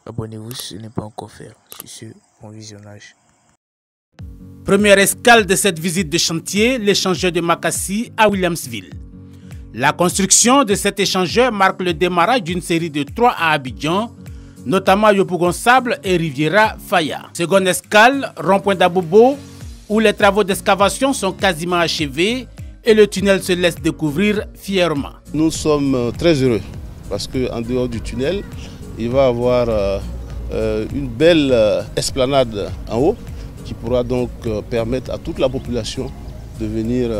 Abonnez-vous si ce n'est pas encore fait. Sur ce, bon visionnage. Première escale de cette visite de chantier, l'échangeur de Makassi à Williamsville. La construction de cet échangeur marque le démarrage d'une série de 3 à Abidjan, notamment Yopougon-Sable et Riviera Faya. Seconde escale, rond-point d'Abobo, où les travaux d'excavation sont quasiment achevés et le tunnel se laisse découvrir fièrement. Nous sommes très heureux parce qu'en dehors du tunnel, il va y avoir une belle esplanade en haut qui pourra donc permettre à toute la population de venir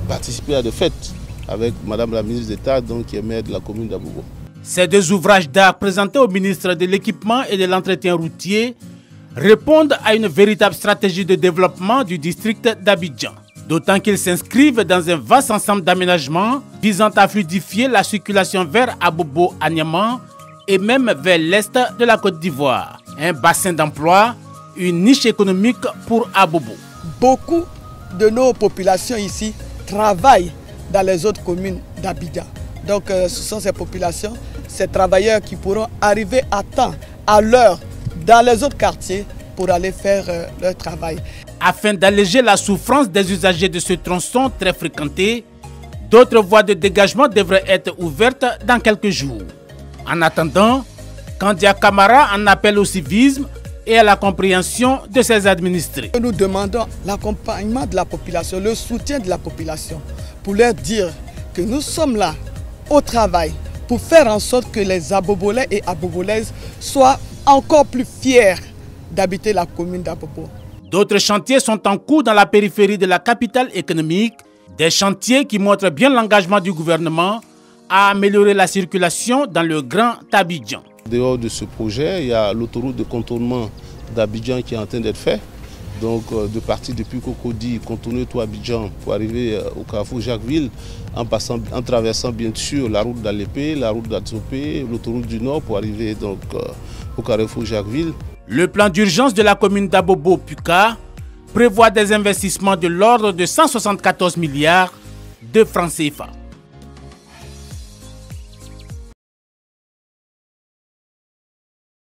participer à des fêtes avec Madame la ministre d'État, qui est maire de la commune d'Abobo. Ces 2 ouvrages d'art présentés au ministre de l'Équipement et de l'Entretien routier répondent à une véritable stratégie de développement du district d'Abidjan. D'autant qu'ils s'inscrivent dans un vaste ensemble d'aménagements visant à fluidifier la circulation vers Abobo à Niamey et même vers l'est de la Côte d'Ivoire. Un bassin d'emploi, une niche économique pour Abobo. Beaucoup de nos populations ici travaillent dans les autres communes d'Abidjan. Donc ce sont ces populations, ces travailleurs qui pourront arriver à temps, à l'heure, dans les autres quartiers pour aller faire leur travail. Afin d'alléger la souffrance des usagers de ce tronçon très fréquenté, d'autres voies de dégagement devraient être ouvertes dans quelques jours. En attendant, Kandia Kamara en appelle au civisme et à la compréhension de ses administrés. Nous demandons l'accompagnement de la population, le soutien de la population, pour leur dire que nous sommes là au travail pour faire en sorte que les Abobolais et Abobolaises soient encore plus fiers d'habiter la commune d'Abobo. D'autres chantiers sont en cours dans la périphérie de la capitale économique, des chantiers qui montrent bien l'engagement du gouvernement à améliorer la circulation dans le Grand Abidjan. Dehors de ce projet, il y a l'autoroute de contournement d'Abidjan qui est en train d'être faite. Donc de partir depuis Cocody, contourner tout Abidjan pour arriver au carrefour Jacquesville, en traversant bien sûr la route d'Alépé, la route d'Atsopé, l'autoroute du Nord pour arriver donc au carrefour Jacquesville. Le plan d'urgence de la commune d'Abobo-Puka prévoit des investissements de l'ordre de 174 milliards de francs CFA.